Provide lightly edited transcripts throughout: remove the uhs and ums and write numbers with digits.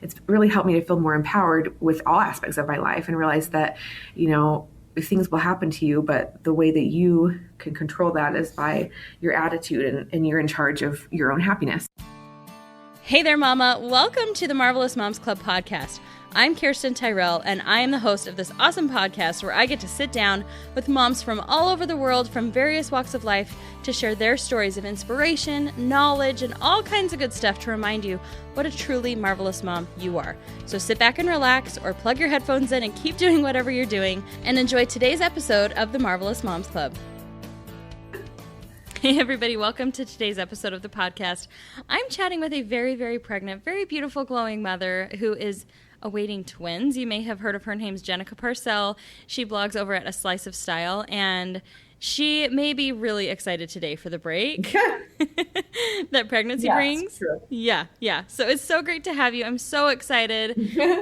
it's really helped me to feel more empowered with all aspects of my life and realize that, things will happen to you, but the way that you can control that is by your attitude, and you're in charge of your own happiness. Hey there, Mama. Welcome to the Marvelous Moms Club podcast. I'm Kirsten Tyrell, and I am the host of this awesome podcast where I get to sit down with moms from all over the world from various walks of life to share their stories of inspiration, knowledge, and all kinds of good stuff to remind you what a truly marvelous mom you are. So sit back and relax, or plug your headphones in and keep doing whatever you're doing, and enjoy today's episode of the Marvelous Moms Club. Hey everybody, welcome to today's episode of the podcast. I'm chatting with a very, very pregnant, very beautiful, glowing mother who is awaiting twins. You may have heard of her. Her name's Jenica Parcell. She blogs over at A Slice of Style, and she may be really excited today for the break that pregnancy brings. True. Yeah. So it's so great to have you. I'm so excited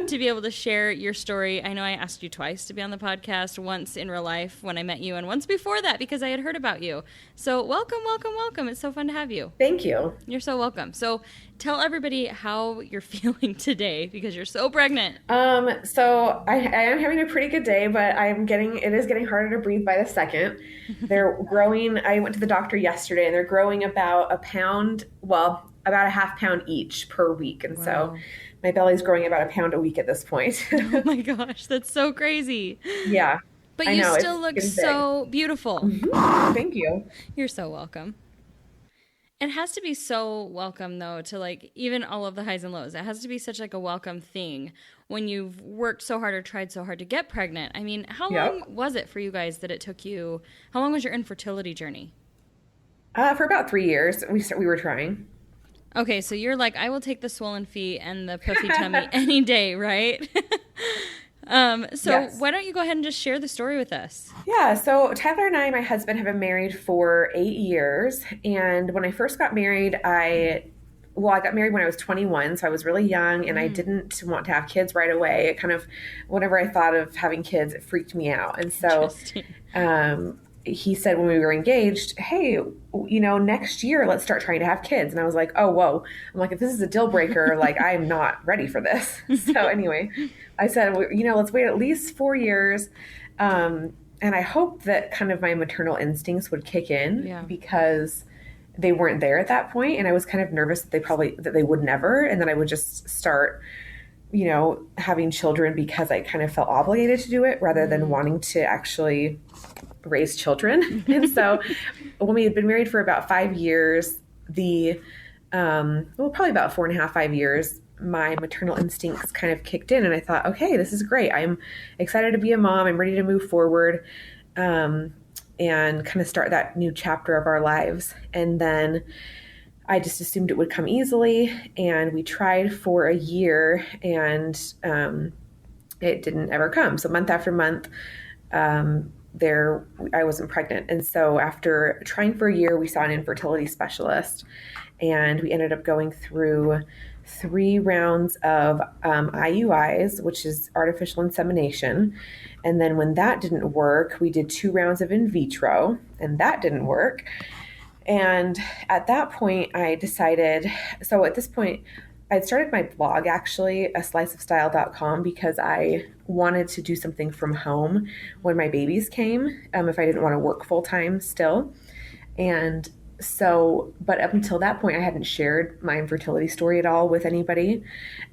to be able to share your story. I know I asked you twice to be on the podcast, once in real life when I met you, and once before that because I had heard about you. So welcome. It's so fun to have you. Thank you. You're so welcome. So tell everybody how you're feeling today because you're so pregnant. So I am having a pretty good day, but it is getting harder to breathe by the second. They're growing. I went to the doctor yesterday and they're growing about a half pound each per week. And So my belly's growing about a pound a week at this point. Oh my gosh, that's so crazy. Yeah. But you still look so beautiful. Mm-hmm. Thank you. You're so welcome. It has to be so welcome, though, to even all of the highs and lows. It has to be such a welcome thing when you've worked so hard or tried so hard to get pregnant. I mean, how long was it for you guys that it took you? How long was your infertility journey? For about 3 years. We were trying. Okay, so you're like, I will take the swollen feet and the puffy tummy any day, right? Yes. Why don't you go ahead and just share the story with us? Yeah. So Tyler and I, my husband, have been married for 8 years. And when I first got married, I got married when I was 21. So I was really young and I didn't want to have kids right away. It kind of, whenever I thought of having kids, it freaked me out. And so, he said when we were engaged, hey, next year, let's start trying to have kids. And I was like, oh, whoa. I'm like, if this is a deal breaker, I'm not ready for this. So anyway, I said, let's wait at least 4 years. And I hope that kind of my maternal instincts would kick in because they weren't there at that point. And I was kind of nervous that they would never. And then I would just start, having children because I kind of felt obligated to do it rather than wanting to actually raise children. And so when we had been married for about 5 years, probably about 4.5, 5 years, my maternal instincts kind of kicked in and I thought, okay, this is great. I'm excited to be a mom. I'm ready to move forward, and kind of start that new chapter of our lives. And then I just assumed it would come easily. And we tried for a year and, it didn't ever come. So month after month, I wasn't pregnant. And so after trying for a year, we saw an infertility specialist and we ended up going through 3 rounds of IUIs, which is artificial insemination. And then when that didn't work, we did 2 rounds of in vitro and that didn't work. And at that point I decided, so at this point I'd started my blog, actually, asliceofstyle.com, because I wanted to do something from home when my babies came, if I didn't want to work full time still. And so, but up until that point, I hadn't shared my infertility story at all with anybody.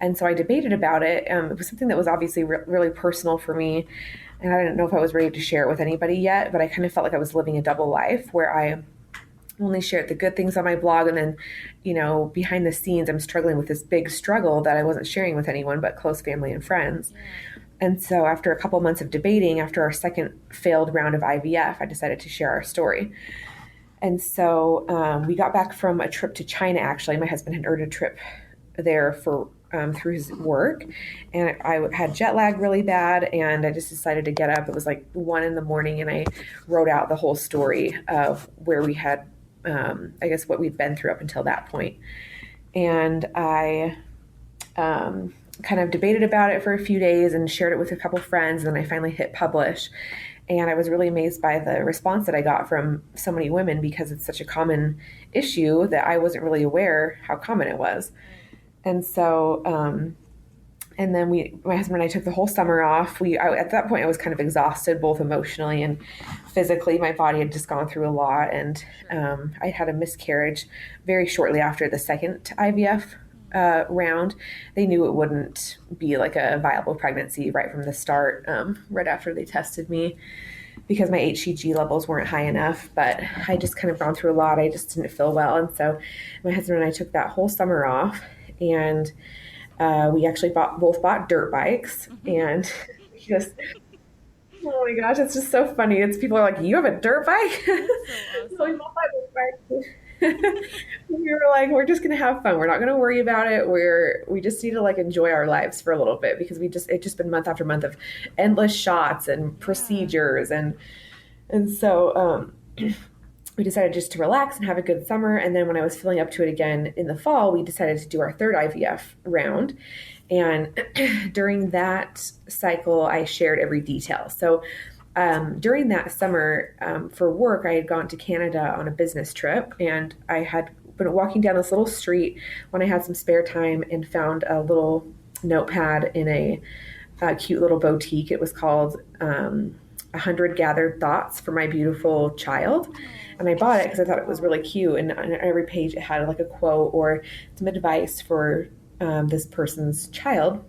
And so I debated about it. It was something that was obviously really personal for me. And I didn't know if I was ready to share it with anybody yet, but I kind of felt like I was living a double life where I only shared the good things on my blog. And then, behind the scenes, I'm struggling with this big struggle that I wasn't sharing with anyone but close family and friends. And so after a couple months of debating, after our second failed round of IVF, I decided to share our story. And so we got back from a trip to China, actually. My husband had earned a trip there for through his work. And I had jet lag really bad. And I just decided to get up. It was 1 a.m. and I wrote out the whole story of where we had, what we'd been through up until that point. And I kind of debated about it for a few days and shared it with a couple friends. And then I finally hit publish. And I was really amazed by the response that I got from so many women because it's such a common issue that I wasn't really aware how common it was. And so And then my husband and I took the whole summer off. At that point, I was kind of exhausted, both emotionally and physically. My body had just gone through a lot, and I had a miscarriage very shortly after the second IVF round. They knew it wouldn't be like a viable pregnancy right from the start, right after they tested me, because my HCG levels weren't high enough. But I just kind of gone through a lot. I just didn't feel well. And so my husband and I took that whole summer off, and we actually both bought dirt bikes, and just, oh my gosh, it's just so funny. People are like, you have a dirt bike? So awesome. So we both bought dirt bikes. We were like, we're just going to have fun. We're not going to worry about it. We just need to like enjoy our lives for a little bit, because it's just been month after month of endless shots and procedures. And so, we decided just to relax and have a good summer. And then when I was feeling up to it again in the fall, we decided to do our third IVF round. And during that cycle, I shared every detail. So during that summer, for work, I had gone to Canada on a business trip, and I had been walking down this little street when I had some spare time and found a little notepad in a cute little boutique. It was called 100 Gathered Thoughts for My Beautiful Child. And I bought it because I thought it was really cute. And on every page it had like a quote or some advice for this person's child.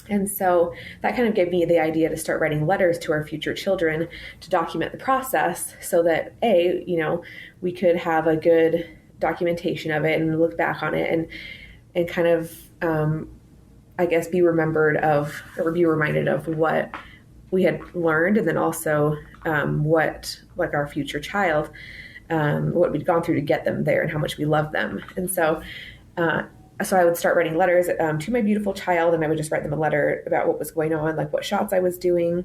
And so that kind of gave me the idea to start writing letters to our future children to document the process, so that we could have a good documentation of it and look back on it and kind of, I guess, be reminded of what we had learned, and then also what, like, our future child, what we'd gone through to get them there and how much we love them. And so I would start writing letters to my beautiful child, and I would just write them a letter about what was going on, like what shots I was doing,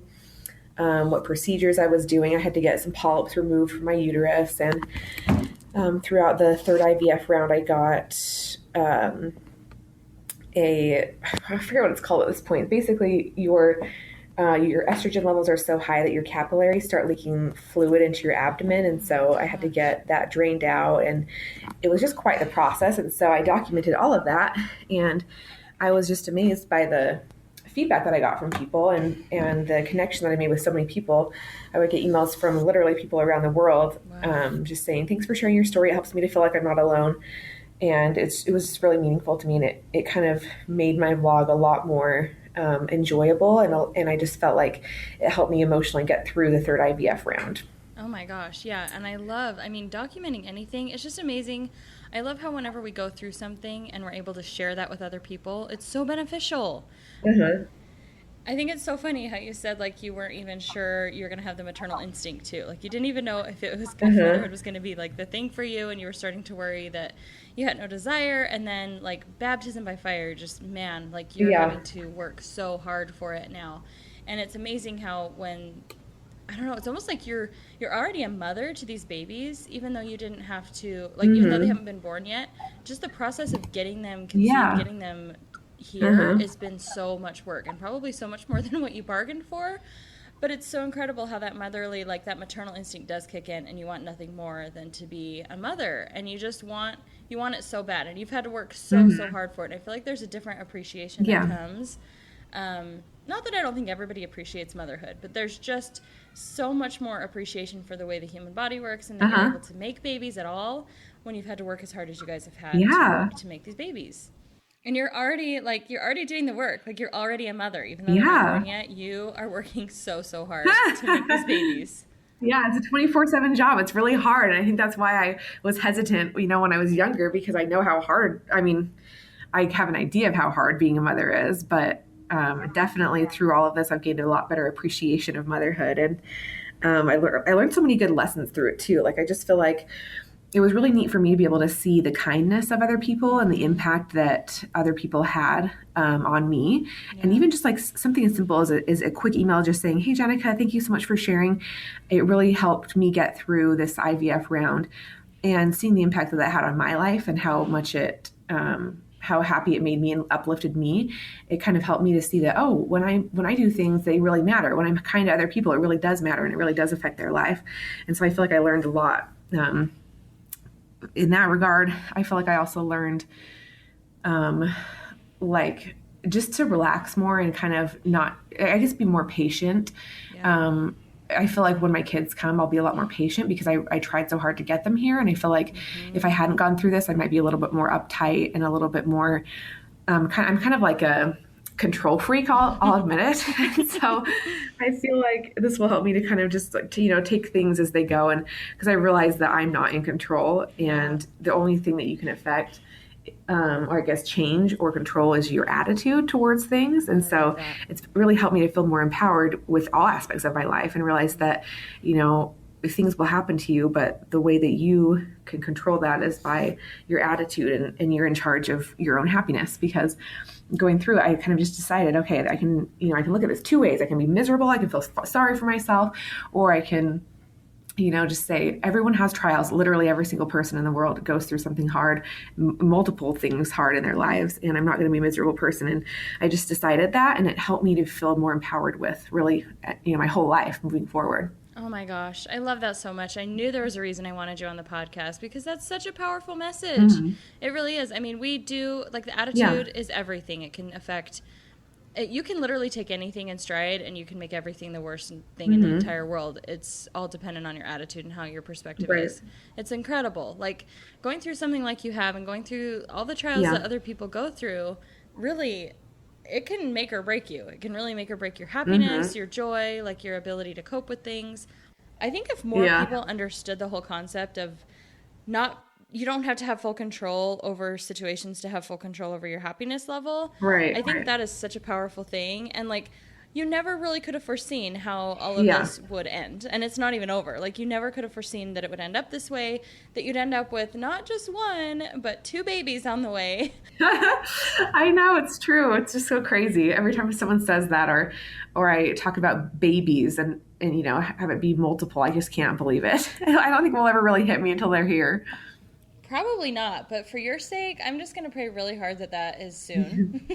what procedures I was doing. I had to get some polyps removed from my uterus. And throughout the third IVF round, I got I forget what it's called at this point. Basically, your estrogen levels are so high that your capillaries start leaking fluid into your abdomen. And so I had to get that drained out, and it was just quite the process. And so I documented all of that, and I was just amazed by the feedback that I got from people and the connection that I made with so many people. I would get emails from literally people around the world, just saying, thanks for sharing your story. It helps me to feel like I'm not alone. And it was just really meaningful to me. And it kind of made my vlog a lot more enjoyable, and I just felt like it helped me emotionally get through the third IVF round. Oh my gosh, yeah. And documenting anything, it's just amazing. I love how whenever we go through something and we're able to share that with other people, it's so beneficial. Mm-hmm. I think it's so funny how you said, like, you weren't even sure you were going to have the maternal instinct too. Like, you didn't even know if it was if motherhood was going to be like the thing for you, and you were starting to worry that you had no desire. And then, like, baptism by fire, just, man, like, you're having to work so hard for it now. And it's amazing how I don't know, it's almost like you're already a mother to these babies, even though you didn't have to, like, even though they haven't been born yet. Just the process of getting them conceived, getting them here has been so much work, and probably so much more than what you bargained for. But it's so incredible how that motherly, like, that maternal instinct does kick in, and you want nothing more than to be a mother, and you want it so bad, and you've had to work so hard for it. And I feel like there's a different appreciation that comes. Not that I don't think everybody appreciates motherhood, but there's just so much more appreciation for the way the human body works, and that you're able to make babies at all when you've had to work as hard as you guys have had to make these babies. And you're already doing the work. Like, you're already a mother. Even though you're not born yet, you are working so hard to make these babies. Yeah, it's a 24/7 job. It's really hard. And I think that's why I was hesitant, when I was younger, because I know how hard, I have an idea of how hard being a mother is, but definitely through all of this, I've gained a lot better appreciation of motherhood. And I learned so many good lessons through it too. Like, I just feel like it was really neat for me to be able to see the kindness of other people and the impact that other people had on me. Yeah. And even just like something as simple as a quick email just saying, hey, Jenica, thank you so much for sharing. It really helped me get through this IVF round, and seeing the impact that had on my life and how much how happy it made me and uplifted me. It kind of helped me to see that, when I do things, they really matter. When I'm kind to other people, it really does matter, and it really does affect their life. And so I feel like I learned a lot. In that regard, I feel like I also learned, just to relax more and kind of not, I guess, be more patient. Yeah. I feel like when my kids come, I'll be a lot more patient because I tried so hard to get them here. And I feel like if I hadn't gone through this, I might be a little bit more uptight and a little bit more, I'm kind of like a control freak. I'll admit it. So I feel like this will help me to kind of just like to, take things as they go. And because I realize that I'm not in control, and the only thing that you can affect, or I guess change or control, is your attitude towards things. And so it's really helped me to feel more empowered with all aspects of my life and realize that, things will happen to you, but the way that you can control that is by your attitude, and you're in charge of your own happiness. Because going through it, I kind of just decided, okay, I can look at this two ways. I can be miserable. I can feel sorry for myself, or I can, just say everyone has trials. Literally every single person in the world goes through something hard, multiple things hard in their lives. And I'm not going to be a miserable person. And I just decided that, and it helped me to feel more empowered with really, my whole life moving forward. Oh my gosh, I love that so much. I knew there was a reason I wanted you on the podcast because that's such a powerful message. It really is. I mean, we do, like, the attitude is everything. It can affect, you can literally take anything in stride and you can make everything the worst thing in the entire world. It's all dependent on your attitude and how your perspective is. It's incredible. Like, going through something like you have and going through all the trials that other people go through, really, it can make or break you. It can really make or break your happiness, your joy, like your ability to cope with things. I think if more people understood the whole concept of you don't have to have full control over situations to have full control over your happiness level. I think that is such a powerful thing. And like, you never really could have foreseen how all of this would end. And it's not even over. Like, you never could have foreseen that it would end up this way, that you'd end up with not just one, but 2 babies on the way. I know, it's true. It's just so crazy. Every time someone says that, or I talk about babies and have it be multiple, I just can't believe it. I don't think it will ever really hit me until they're here. Probably not, but for your sake, I'm just going to pray really hard that is soon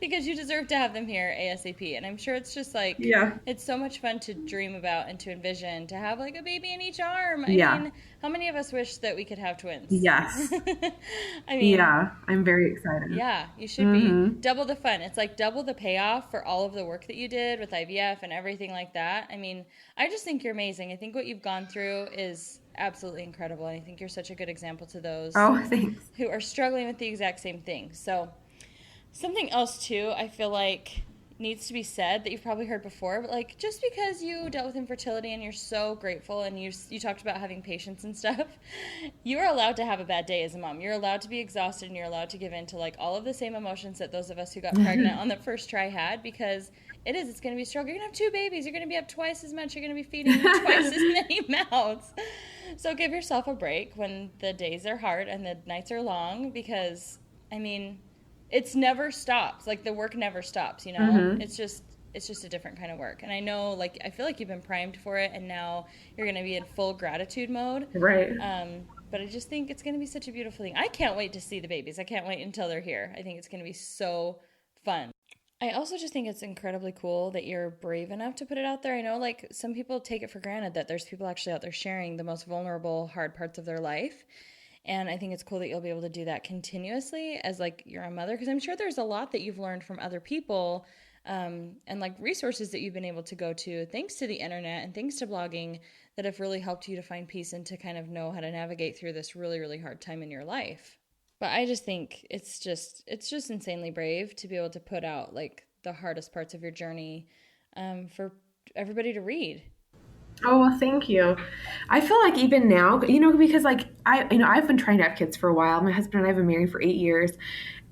because you deserve to have them here ASAP. And I'm sure it's just like, it's so much fun to dream about and to envision, to have like a baby in each arm. I mean, how many of us wish that we could have twins? Yes. I mean, I'm very excited. Yeah, you should be. Double the fun. It's like double the payoff for all of the work that you did with IVF and everything like that. I mean, I just think you're amazing. I think what you've gone through is absolutely incredible, and I think you're such a good example to those who are struggling with the exact same thing. So something else too, I feel like needs to be said that you've probably heard before, but like, just because you dealt with infertility and you're so grateful and you talked about having patience and stuff, you are allowed to have a bad day as a mom. You're allowed to be exhausted, and you're allowed to give in to like all of the same emotions that those of us who got pregnant on the first try had, because it's going to be a struggle. You're going to have 2 babies. You're going to be up twice as much. You're going to be feeding twice as many mouths. So give yourself a break when the days are hard and the nights are long, because, I mean, it's never stops. Like, the work never stops, It's just a different kind of work. And I know, like, I feel like you've been primed for it, and now you're going to be in full gratitude mode. But I just think it's going to be such a beautiful thing. I can't wait to see the babies. I can't wait until they're here. I think it's going to be so fun. I also just think it's incredibly cool that you're brave enough to put it out there. I know, like, some people take it for granted that there's people actually out there sharing the most vulnerable, hard parts of their life. And I think it's cool that you'll be able to do that continuously as, like, you're a mother. Because I'm sure there's a lot that you've learned from other people and, like, resources that you've been able to go to thanks to the internet and thanks to blogging that have really helped you to find peace and to kind of know how to navigate through this really, really hard time in your life. But I just think it's just insanely brave to be able to put out, like, the hardest parts of your journey for everybody to read. Oh, well, thank you. I feel like even now, because like I've been trying to have kids for a while. My husband and I have been married for 8 years.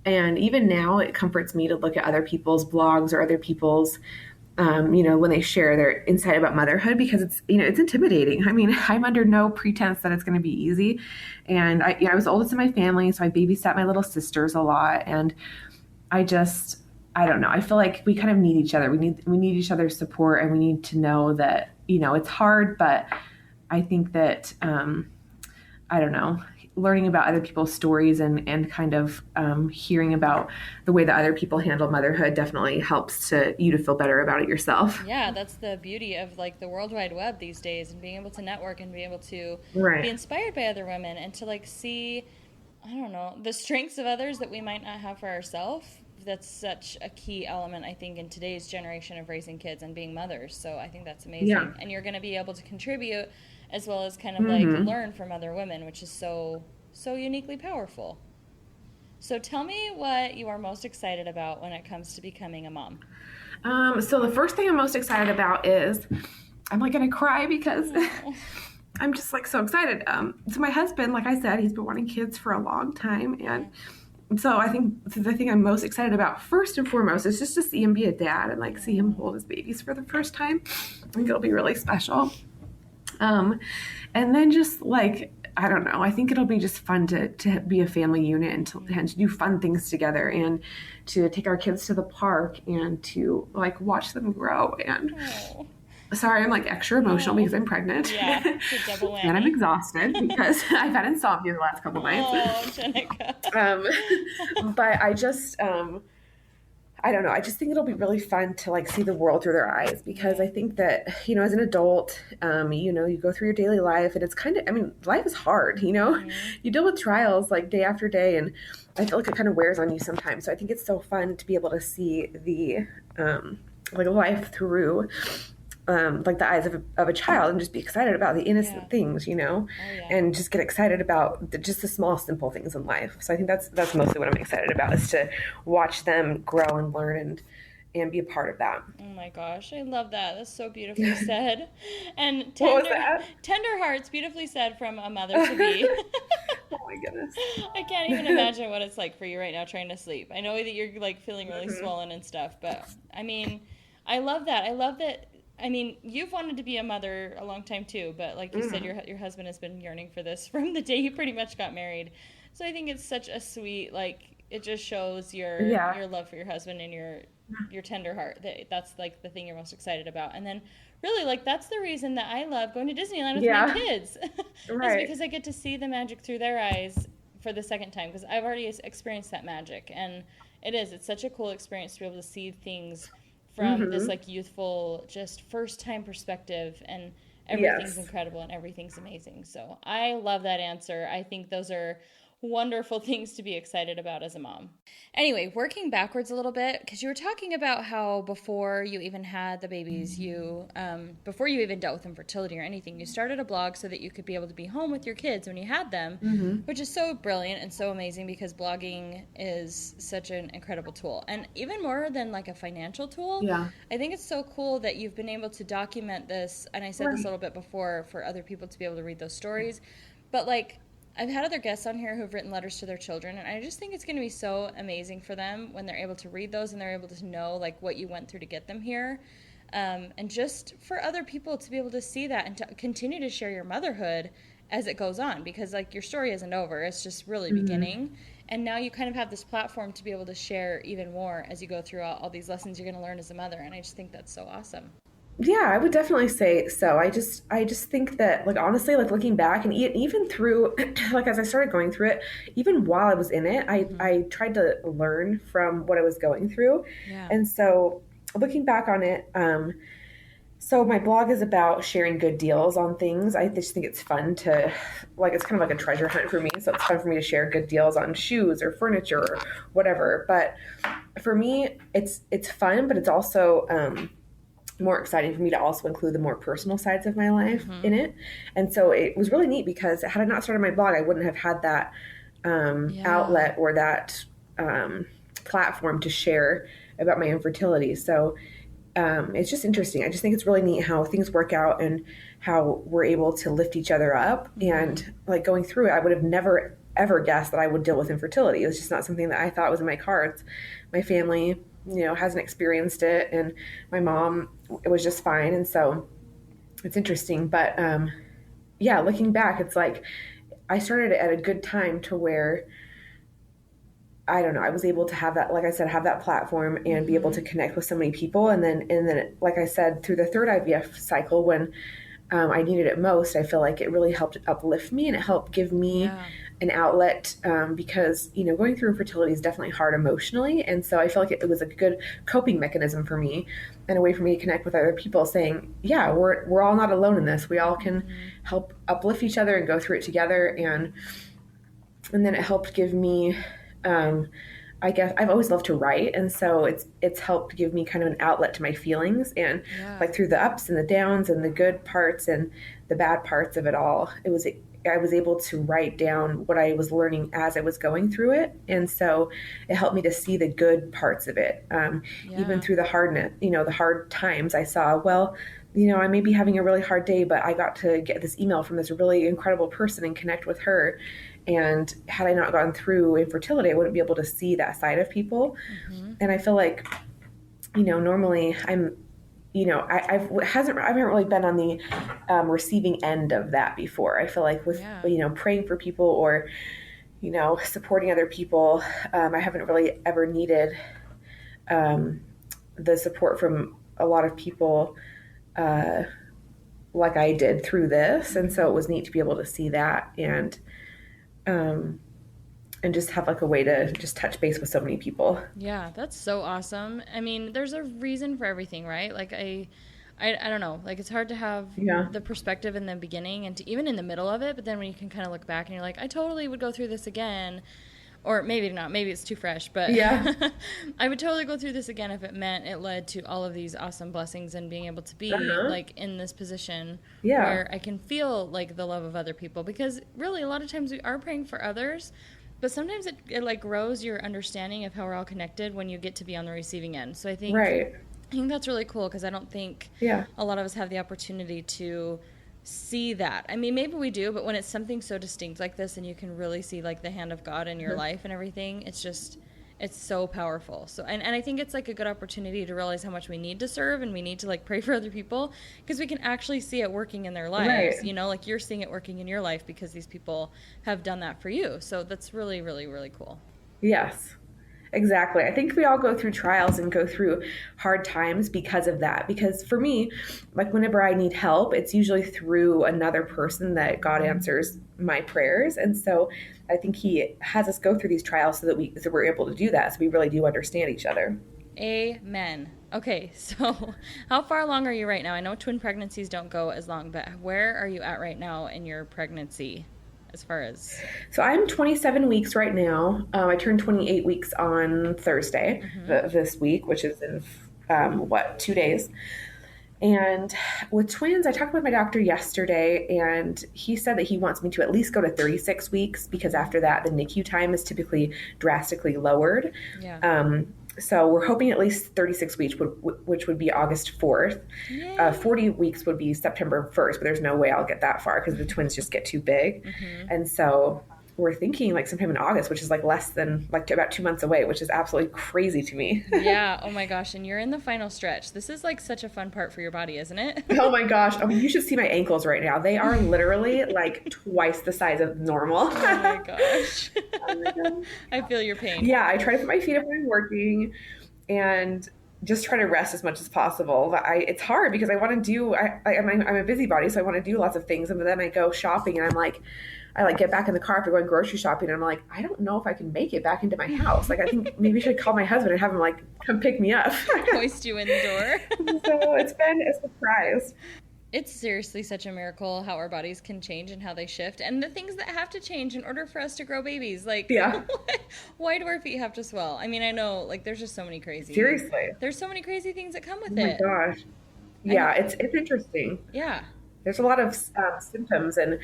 And even now it comforts me to look at other people's blogs or other people's, when they share their insight about motherhood, because it's, it's intimidating. I mean, I'm under no pretense that it's going to be easy. And I was the oldest in my family, so I babysat my little sisters a lot. And I don't know. I feel like we kind of need each other. We need each other's support, and we need to know that, it's hard, but I think that, I don't know, learning about other people's stories and kind of hearing about the way that other people handle motherhood definitely helps you to feel better about it yourself. Yeah, that's the beauty of, like, the World Wide Web these days, and being able to network and be able to be inspired by other women and to, like, see, I don't know, the strengths of others that we might not have for ourselves. that's such a key element, I think, in today's generation of raising kids and being mothers. So I think that's amazing. And you're going to be able to contribute as well as kind of like learn from other women, which is so uniquely powerful. So tell me what you are most excited about when it comes to becoming a mom. So the first thing I'm most excited about is I'm like going to cry because I'm just like so excited. So my husband, like I said, he's been wanting kids for a long time. And so I think the thing I'm most excited about first and foremost is just to see him be a dad and like see him hold his babies for the first time. I think it'll be really special. And then just like, I don't know, I think it'll be just fun to be a family unit and to do fun things together and to take our kids to the park and to like watch them grow. And sorry, I'm like extra emotional because I'm pregnant. Yeah, it's a double whammy. And I'm exhausted because I've had insomnia the last couple nights. Oh, Jenica. But I just, I don't know. I just think it'll be really fun to like see the world through their eyes because I think that, as an adult, you go through your daily life and it's kind of, life is hard, you deal with trials like day after day and I feel like it kind of wears on you sometimes. So I think it's so fun to be able to see the, like life through like the eyes of a child and just be excited about the innocent things, and just get excited about just the small, simple things in life. So I think that's mostly what I'm excited about is to watch them grow and learn and be a part of that. Oh my gosh, I love that. That's so beautifully said. And tender hearts, beautifully said from a mother to be. Oh my goodness. I can't even imagine what it's like for you right now trying to sleep. I know that you're like feeling really swollen and stuff, but I love that. I love that. You've wanted to be a mother a long time too, but like you said, your husband has been yearning for this from the day you pretty much got married. So I think it's such a sweet, like, it just shows your love for your husband and your tender heart. That's like the thing you're most excited about. And then really, like, that's the reason that I love going to Disneyland with my kids. Right. It's because I get to see the magic through their eyes for the second time because I've already experienced that magic. And it's such a cool experience to be able to see things from this like youthful, just first time perspective, and everything's incredible and everything's amazing. So I love that answer. I think those are wonderful things to be excited about as a mom. Anyway, working backwards a little bit, because you were talking about how before you even had the babies, before you even dealt with infertility or anything, you started a blog so that you could be able to be home with your kids when you had them, which is so brilliant and so amazing because blogging is such an incredible tool. And even more than like a financial tool, I think it's so cool that you've been able to document this, and I said this a little bit before, for other people to be able to read those stories. But like, I've had other guests on here who've written letters to their children, and I just think it's going to be so amazing for them when they're able to read those and they're able to know like what you went through to get them here, and just for other people to be able to see that and to continue to share your motherhood as it goes on, because like your story isn't over, it's just really beginning, and now you kind of have this platform to be able to share even more as you go through all these lessons you're going to learn as a mother, and I just think that's so awesome. Yeah, I would definitely say so. I just think that, like, honestly, like looking back and even through, like as I started going through it, even while I was in it, I tried to learn from what I was going through. Yeah. And so looking back on it, so my blog is about sharing good deals on things. I just think it's fun to, like, it's kind of like a treasure hunt for me. So it's fun for me to share good deals on shoes or furniture or whatever. But for me, it's fun, but it's also, more exciting for me to also include the more personal sides of my life in it. And so it was really neat because had I not started my blog, I wouldn't have had that outlet or that platform to share about my infertility. So it's just interesting. I just think it's really neat how things work out and how we're able to lift each other up. And like going through it, I would have never, ever guessed that I would deal with infertility. It was just not something that I thought was in my cards. My family hasn't experienced it, and my mom, it was just fine. And so it's interesting, but looking back, it's like I started at a good time to where, I don't know, I was able to have that, like I said, have that platform and be able to connect with so many people. And then, like I said, through the third IVF cycle, when I needed it most, I feel like it really helped uplift me and it helped give me an outlet, because, going through infertility is definitely hard emotionally. And so I feel like it was a good coping mechanism for me and a way for me to connect with other people saying, yeah, we're all not alone in this. We all can help uplift each other and go through it together. And then it helped give me, I guess I've always loved to write, and so it's helped give me kind of an outlet to my feelings, and Yeah. like through the ups and the downs and the good parts and the bad parts of it all, I was able to write down what I was learning as I was going through it, and so it helped me to see the good parts of it. Even Yeah. through the hardness, the hard times, I saw, well, I may be having a really hard day, but I got to get this email from this really incredible person and connect with her. And had I not gone through infertility, I wouldn't be able to see that side of people. Mm-hmm. And I feel like, normally I'm, I haven't really been on the receiving end of that before. I feel like with, Yeah. Praying for people or, supporting other people, I haven't really ever needed the support from a lot of people like I did through this. And so it was neat to be able to see that um, and just have like a way to just touch base with so many people. Yeah, that's so awesome. I mean, there's a reason for everything, right? Like I don't know. Like it's hard to have Yeah. the perspective in the beginning and to, even in the middle of it, but then when you can kind of look back and you're like, I totally would go through this again. Or maybe not. Maybe it's too fresh, but Yeah. I would totally go through this again if it meant it led to all of these awesome blessings and being able to be Uh-huh. like in this position Yeah. where I can feel like the love of other people. Because really, a lot of times we are praying for others, but sometimes it like grows your understanding of how we're all connected when you get to be on the receiving end. So Right. I think that's really cool because I don't think Yeah. a lot of us have the opportunity to see that. I mean, maybe we do, but when it's something so distinct like this and you can really see like the hand of God in your life and everything, it's so powerful. So, and I think it's like a good opportunity to realize how much we need to serve and we need to like pray for other people because we can actually see it working in their lives, Right. like you're seeing it working in your life because these people have done that for you. So that's really, really, really cool. Yes. Exactly. I think we all go through trials and go through hard times because of that. Because for me, like whenever I need help, it's usually through another person that God answers my prayers. And so I think He has us go through these trials so we're able to do that. So we really do understand each other. Amen. Okay, so how far along are you right now? I know twin pregnancies don't go as long, but where are you at right now in your pregnancy as far as... So I'm 27 weeks right now. I turned 28 weeks on Thursday this week, which is in 2 days. And with twins, I talked with my doctor yesterday, and he said that he wants me to at least go to 36 weeks because after that, the NICU time is typically drastically lowered. Yeah. So we're hoping at least 36 weeks, which would be August 4th. Yay. 40 weeks would be September 1st, but there's no way I'll get that far because the twins just get too big. And so we're thinking like sometime in August, which is like less than like about 2 months away, which is absolutely crazy to me. Yeah. Oh my gosh. And you're in the final stretch. This is like such a fun part for your body, isn't it? Oh my gosh. I mean, you should see my ankles right now. They are literally like twice the size of normal. Oh my gosh. Oh my God. I feel your pain. Yeah, I try to put my feet up when I'm working and just try to rest as much as possible. It's hard because I want to I'm a busybody, so I want to do lots of things. And then I go shopping and I like get back in the car after going grocery shopping. And I'm like, I don't know if I can make it back into my house. Like, I think maybe I should call my husband and have him like come pick me up. Hoist you in the door. So it's been a surprise. It's seriously such a miracle how our bodies can change and how they shift and the things that have to change in order for us to grow babies. Like, Yeah. Why do our feet have to swell? I mean, I know, like, there's just so many crazy... Seriously. There's so many crazy things that come with Oh my it. gosh. Yeah, it's interesting. Yeah. There's a lot of symptoms and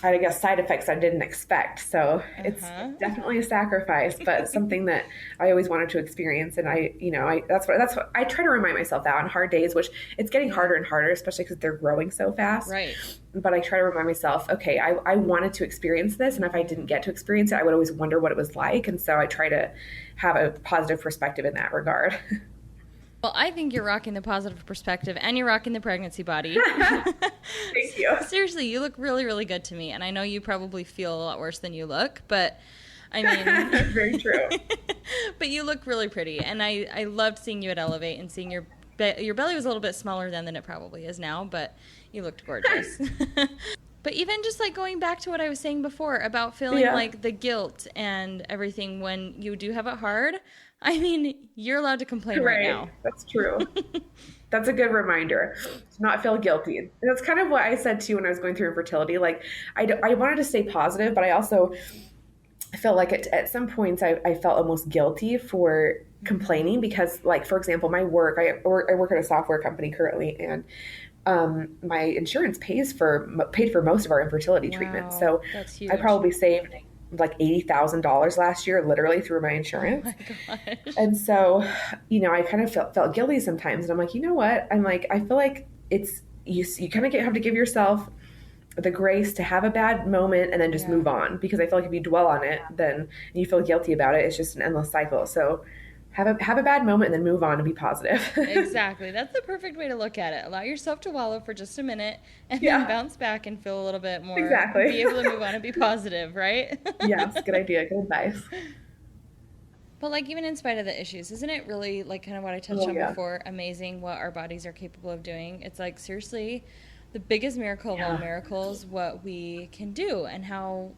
I guess side effects I didn't expect. So it's definitely a sacrifice, but something that I always wanted to experience. And that's what I try to remind myself that on hard days, which it's getting harder and harder, especially because they're growing so fast. Right. But I try to remind myself, okay, I wanted to experience this. And if I didn't get to experience it, I would always wonder what it was like. And so I try to have a positive perspective in that regard. Well, I think you're rocking the positive perspective and you're rocking the pregnancy body. Thank you. Seriously, you look really, really good to me. And I know you probably feel a lot worse than you look, but I mean... Very true. But you look really pretty. And I loved seeing you at Elevate and seeing your belly was a little bit smaller then than it probably is now, but you looked gorgeous. But even just like going back to what I was saying before about feeling like the guilt and everything when you do have it hard, I mean, you're allowed to complain right now. That's true. That's a good reminder to not feel guilty. And that's kind of what I said too when I was going through infertility. Like I wanted to stay positive, but I also I felt like at some points I felt almost guilty for complaining because, like, for example, my work, I work at a software company currently, and my insurance paid for most of our infertility treatment. Wow, So that's I huge. probably saved like $80,000 last year, literally through my Oh insurance. my gosh. And so, I kind of felt guilty sometimes. And I'm like, you know what? I'm like, I feel like you kind of have to give yourself the grace to have a bad moment and then just Yeah. move on. Because I feel like if you dwell on it, then you feel guilty about it. It's just an endless cycle. So have a bad moment and then move on and be positive. Exactly. That's the perfect way to look at it. Allow yourself to wallow for just a minute and then Yeah, bounce back and feel a little bit more, be exactly. able to move on and be positive, right? Yes, good idea. Good advice. But like even in spite of the issues, isn't it really like kind of what I touched Oh, on yeah. before, amazing what our bodies are capable of doing? It's like seriously the biggest miracle of all Yeah. miracles what we can do and how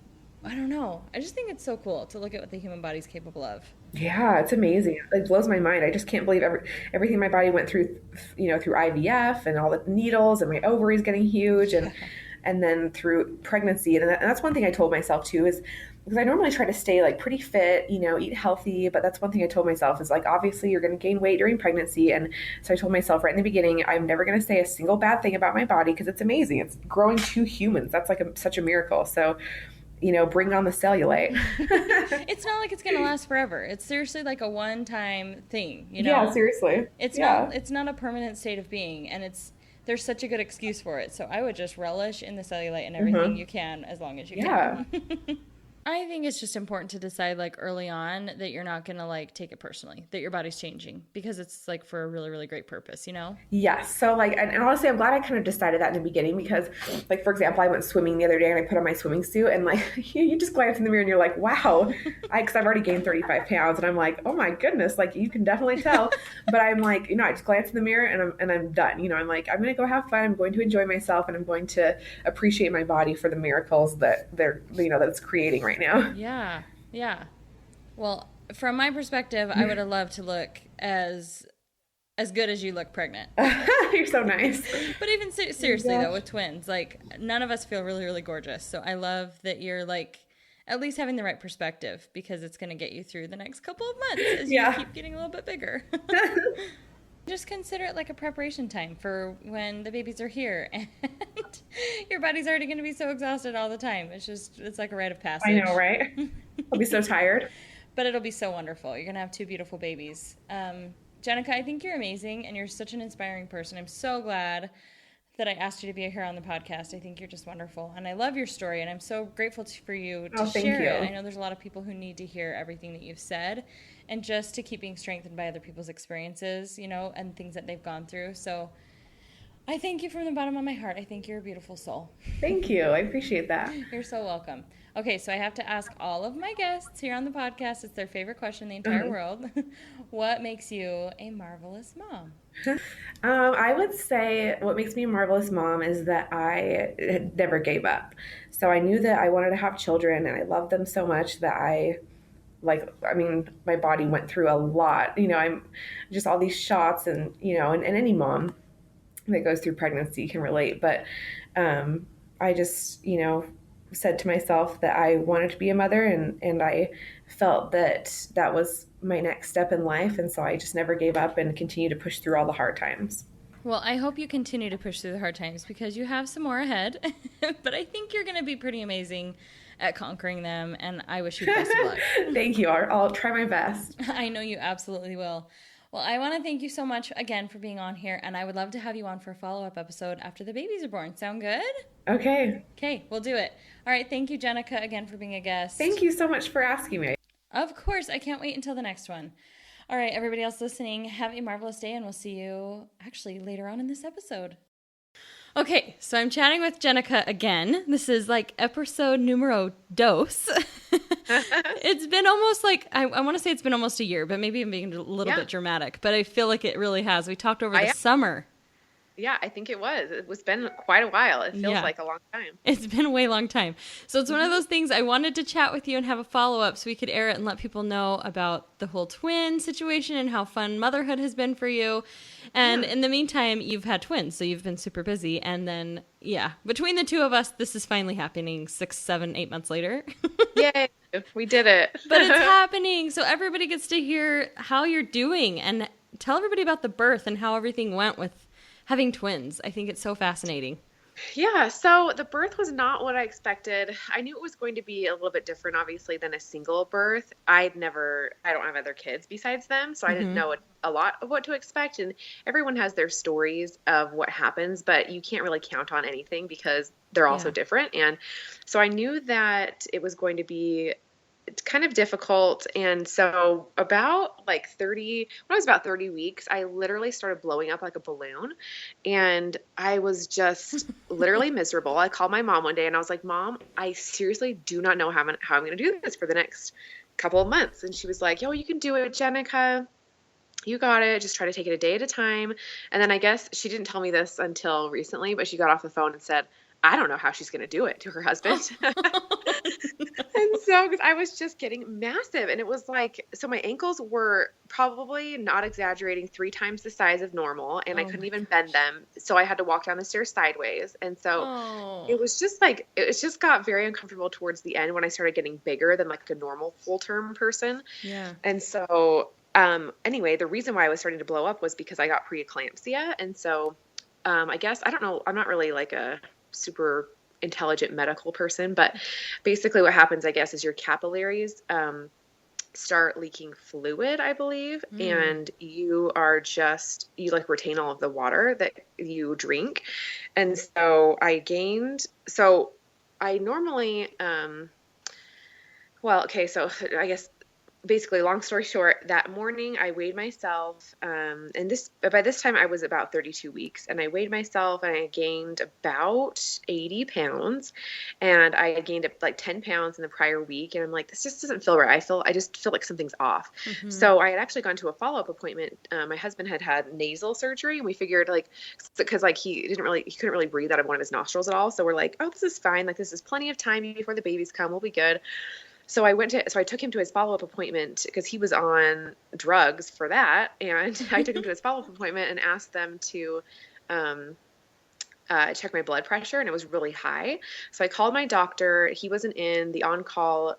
I don't know. I just think it's so cool to look at what the human body's capable of. Yeah, it's amazing. It blows my mind. I just can't believe everything my body went through, through IVF and all the needles and my ovaries getting huge and then through pregnancy. And that's one thing I told myself too is because I normally try to stay like pretty fit, eat healthy, but that's one thing I told myself is like obviously you're going to gain weight during pregnancy. And so I told myself right in the beginning, I'm never going to say a single bad thing about my body because it's amazing. It's growing two humans. That's like such a miracle. So, bring on the cellulite. It's not like it's going to last forever. It's seriously like a one-time thing, you Yeah, know? seriously. It's Yeah. not a permanent state of being and there's such a good excuse for it. So I would just relish in the cellulite and everything Hmm. you can as long as you Yeah. can. I think it's just important to decide like early on that you're not going to like take it personally, that your body's changing because it's like for a really, really great purpose, you know? Yes. So like, and honestly, I'm glad I kind of decided that in the beginning because, like, for example, I went swimming the other day and I put on my swimming suit and like, you just glance in the mirror and you're like, wow, because I've already gained 35 pounds and I'm like, oh my goodness, like you can definitely tell. But I'm like, I just glance in the mirror and I'm done. I'm like, I'm gonna go have fun. I'm going to enjoy myself and I'm going to appreciate my body for the miracles that that it's creating right now. Yeah. Yeah. Well, from my perspective, I would have loved to look as good as you look pregnant. You're so nice. But even Oh seriously my though, gosh. with twins, like none of us feel really, really gorgeous. So I love that you're like at least having the right perspective because it's going to get you through the next couple of months as you Yeah. keep getting a little bit bigger. Just consider it like a preparation time for when the babies are here and your body's already going to be so exhausted all the time. It's like a rite of I know, passage. right? I'll be so tired. But it'll be so wonderful. You're going to have two beautiful babies. Jenica, I think you're amazing and you're such an inspiring person. I'm so glad that I asked you to be here on the podcast. I think you're just wonderful. And I love your story and I'm so grateful for you to Oh, thank share it. I you. know there's a lot of people who need to hear everything that you've said and just to keep being strengthened by other people's experiences, and things that they've gone through. So I thank you from the bottom of my heart. I think you're a beautiful soul. Thank you. I appreciate that. You're so welcome. Okay, so I have to ask all of my guests here on the podcast, it's their favorite question in the entire Mhm. world. What makes you a marvelous mom? I would say what makes me a marvelous mom is that I never gave up. So I knew that I wanted to have children and I loved them so much that my body went through a lot. I'm just all these shots and any mom that goes through pregnancy can relate. But I just, said to myself that I wanted to be a mother and I felt that that was my next step in life. And so I just never gave up and continued to push through all the hard times. Well, I hope you continue to push through the hard times because you have some more ahead. But I think you're going to be pretty amazing at conquering them, and I wish you the best of luck. Thank you. I'll try my best. I know you absolutely will. Well, I want to thank you so much again for being on here, and I would love to have you on for a follow-up episode after the babies are born. Sound good? Okay. Okay, we'll do it. All right, thank you, Jenica, again for being a guest. Thank you so much for asking me. Of course, I can't wait until the next one. All right, everybody else listening, have a marvelous day, and we'll see you actually later on in this episode. Okay, so I'm chatting with Jenica again. This is like episode numero dos. It's been almost like, I want to say it's been almost a year, but maybe I'm being a little bit dramatic, but I feel like it really has. We talked over the summer. Yeah, I think it was. It's been quite a while. It feels Yeah. like a long time. It's been a way long time. So it's one of those things I wanted to chat with you and have a follow-up so we could air it and let people know about the whole twin situation and how fun motherhood has been for you. And in the meantime, you've had twins, so you've been super busy. And then, between the two of us, this is finally happening 6, 7, 8 months later. Yay. We did it. But it's happening. So everybody gets to hear how you're doing and tell everybody about the birth and how everything went with having twins. I think it's so fascinating. Yeah, so the birth was not what I expected. I knew it was going to be a little bit different, obviously, than a single birth. I don't have other kids besides them, so I didn't know a lot of what to expect. And everyone has their stories of what happens, but you can't really count on anything because they're all so different. And so I knew that it was going to be kind of difficult. And so about like 30, when I was about 30 weeks, I literally started blowing up like a balloon, and I was just literally miserable. I called my mom one day and I was like, Mom, I seriously do not know how I'm going to do this for the next couple of months. And she was like, yo, you can do it, Jenica. You got it. Just try to take it a day at a time. And then I guess she didn't tell me this until recently, but she got off the phone and said, I don't know how she's going to do it, to her husband. And so, because I was just getting massive, and it was like, so my ankles were probably, not exaggerating, 3 times the size of normal, and I couldn't even bend them. So I had to walk down the stairs sideways. And so it was just like, it just got very uncomfortable towards the end when I started getting bigger than like a normal full-term person. Yeah. And so, anyway, the reason why I was starting to blow up was because I got preeclampsia. And so, I guess, I don't know, I'm not really like a super intelligent medical person, but basically what happens, I guess, is your capillaries start leaking fluid, I believe, and you like retain all of the water that you drink. And so I normally so I guess basically, long story short, that morning I weighed myself, and by this time I was about 32 weeks, and I weighed myself and I gained about 80 pounds, and I had gained like 10 pounds in the prior week, and I'm like, this just doesn't feel right. I just feel like something's off. So I had actually gone to a follow-up appointment. My husband had nasal surgery, and we figured because like he couldn't really breathe out of one of his nostrils at all. So we're like, oh, this is fine. Like, this is plenty of time before the babies come. We'll be good. So I took him to his follow-up appointment because he was on drugs for that. And I took him to his follow-up appointment and asked them to check my blood pressure, and it was really high. So I called my doctor. He wasn't in. The on-call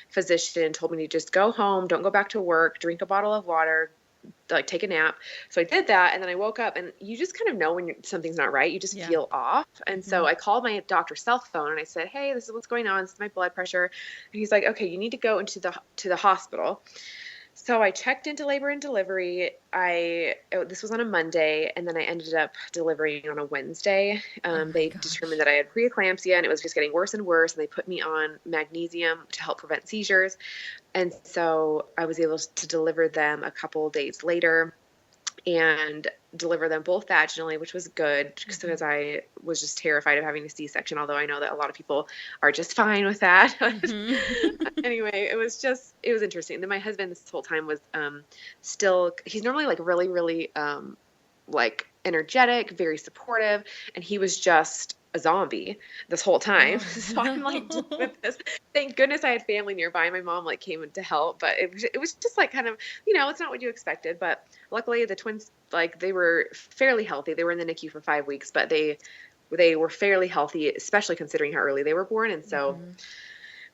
physician told me to just go home, don't go back to work, drink a bottle of water, like take a nap. So I did that, and then I woke up, and you just kind of know when something's not right. You just feel off. And so I called my doctor's cell phone and I said, hey, this is what's going on. This is my blood pressure. And he's like, okay, you need to go into the hospital. So I checked into labor and delivery. This was on a Monday, and then I ended up delivering on a Wednesday. They determined that I had preeclampsia, and it was just getting worse and worse. And they put me on magnesium to help prevent seizures. And so I was able to deliver them a couple days later and deliver them both vaginally, which was good because I was just terrified of having a C-section, although I know that a lot of people are just fine with that. Anyway, it was interesting. Then my husband this whole time was he's normally like really, really like energetic, very supportive, and he was just a zombie this whole time. So I'm like dealing with this. Thank goodness I had family nearby. My mom like came in to help, but it was just like kind of, it's not what you expected. But luckily the twins, like, they were fairly healthy. They were in the NICU for 5 weeks, but they were fairly healthy, especially considering how early they were born. And so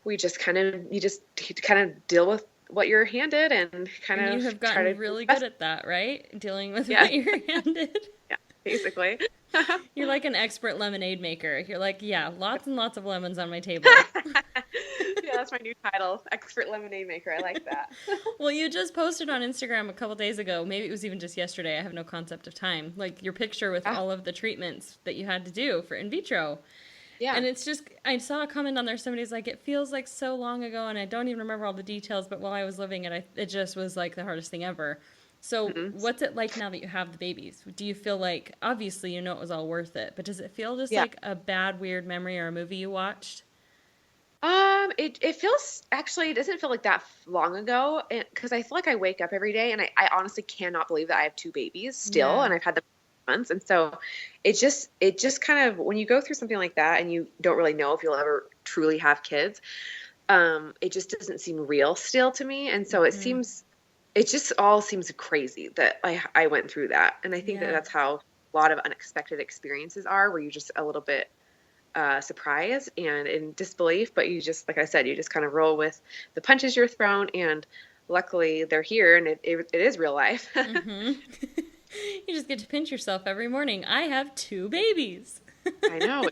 you just kind of deal with what you're handed and you have gotten really good at that, right? Dealing with what you're handed. Yeah, basically. You're like an expert lemonade maker. You're like, lots and lots of lemons on my table. Yeah, that's my new title, expert lemonade maker. I like that. Well, you just posted on Instagram a couple days ago, maybe it was even just yesterday, I have no concept of time, like your picture with all of the treatments that you had to do for in vitro. Yeah. And it's just, I saw a comment on there, somebody's like, it feels like so long ago, and I don't even remember all the details, but while I was living it, it just was like the hardest thing ever. So what's it like now that you have the babies? Do you feel like, obviously it was all worth it, but does it feel just like a bad, weird memory or a movie you watched? It feels, actually, it doesn't feel like that long ago, because I feel like I wake up every day and I honestly cannot believe that I have 2 babies still, and I've had them for months. And so it just kind of, when you go through something like that and you don't really know if you'll ever truly have kids, it just doesn't seem real still to me. And so it just all seems crazy that I went through that. And I think that that's how a lot of unexpected experiences are, where you're just a little bit surprise and in disbelief, but you just, like I said, you just kind of roll with the punches you're thrown, and luckily they're here, and it is real life. Mm-hmm. You just get to pinch yourself every morning. I have 2 babies. I know.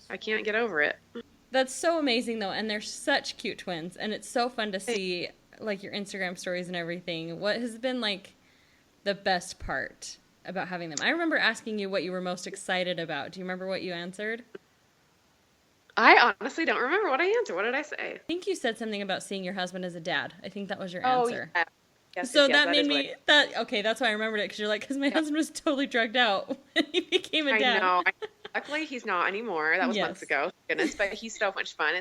I can't get over it. That's so amazing, though, and they're such cute twins, and it's so fun to see, like, your Instagram stories and everything. What has been, like, the best part about having them? I remember asking you what you were most excited about. Do you remember what you answered? I honestly don't remember what I answered. What did I say? I think you said something about seeing your husband as a dad. I think that was your answer. Yeah. Yes, So yes, that made me, okay, that's why I remembered it, because you're like, because my husband was totally drugged out when he became a dad. I know. Luckily, he's not anymore. That was months ago. Goodness, but he's so much fun.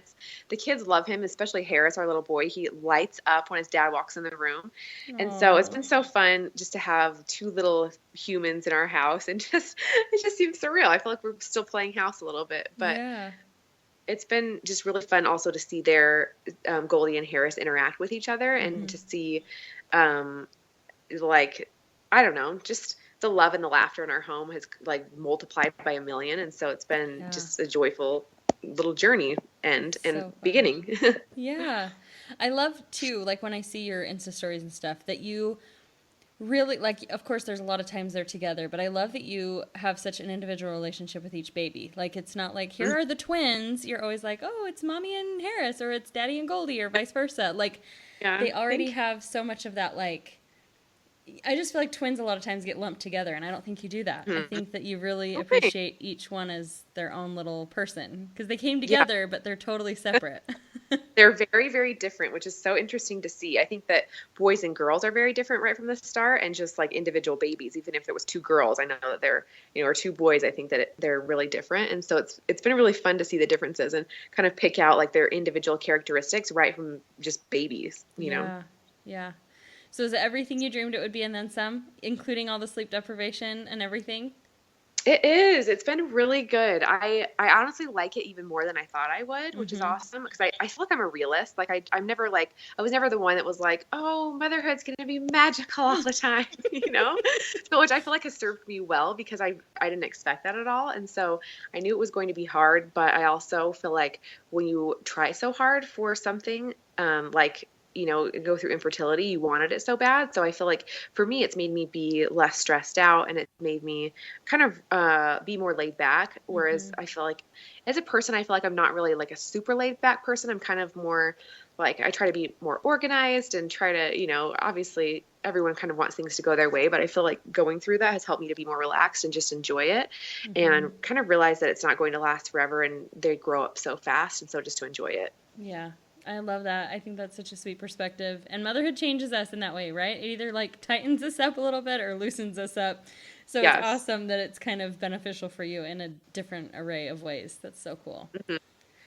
The kids love him, especially Harris, our little boy. He lights up when his dad walks in the room, and so it's been so fun just to have 2 little humans in our house, and it just seems surreal. I feel like we're still playing house a little bit, but it's been just really fun also to see their Goldie and Harris interact with each other, and to see, like, I don't know, just the love and the laughter in our home has like multiplied by a million. And so it's been just a joyful little journey and beginning. Yeah. I love too, like when I see your Insta stories and stuff, that you really, like, of course there's a lot of times they're together, but I love that you have such an individual relationship with each baby. Like, it's not like, here are the twins. You're always like, oh, it's Mommy and Harris, or it's Daddy and Goldie, or vice versa. Like, they already have so much of that, like, I just feel like twins a lot of times get lumped together, and I don't think you do that. I think that you really appreciate each one as their own little person, because they came together, but they're totally separate. They're very, very different, which is so interesting to see. I think that boys and girls are very different right from the start, and just like individual babies, even if there was 2 girls, I know that they're, or 2 boys, I think that they're really different. And so it's been really fun to see the differences and kind of pick out like their individual characteristics right from just babies, you know? Yeah. So is it everything you dreamed it would be and then some, including all the sleep deprivation and everything? It is. It's been really good. I honestly like it even more than I thought I would, which is awesome, because I feel like I'm a realist. Like I'm never like, I was never the one that was like, oh, motherhood's going to be magical all the time, So, which I feel like has served me well, because I didn't expect that at all. And so I knew it was going to be hard, but I also feel like when you try so hard for something, like, go through infertility, you wanted it so bad. So I feel like for me, it's made me be less stressed out, and it made me kind of be more laid back. Whereas I feel like as a person, I feel like I'm not really like a super laid back person. I'm kind of more like, I try to be more organized and try to, obviously everyone kind of wants things to go their way, but I feel like going through that has helped me to be more relaxed and just enjoy it and kind of realize that it's not going to last forever, and they grow up so fast. And so just to enjoy it. Yeah. I love that. I think that's such a sweet perspective. And motherhood changes us in that way, right? It either like tightens us up a little bit or loosens us up. So It's awesome that it's kind of beneficial for you in a different array of ways. That's so cool.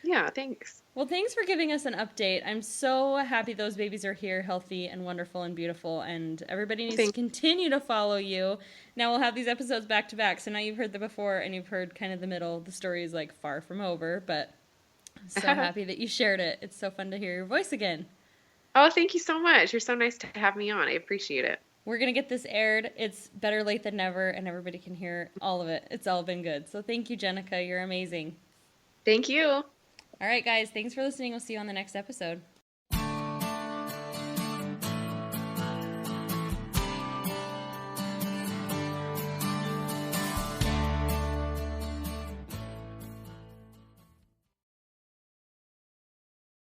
Yeah, thanks. Well, thanks for giving us an update. I'm so happy those babies are here, healthy and wonderful and beautiful. And everybody needs to continue to follow you. Now we'll have these episodes back to back. So now you've heard the before and you've heard kind of the middle. The story is like far from over, but so happy that you shared it. It's so fun to hear your voice again. Oh, thank you so much. You're so nice to have me on. I appreciate it. We're going to get this aired. It's better late than never, and everybody can hear all of it. It's all been good. So thank you, Jenica. You're amazing. Thank you. All right, guys. Thanks for listening. We'll see you on the next episode.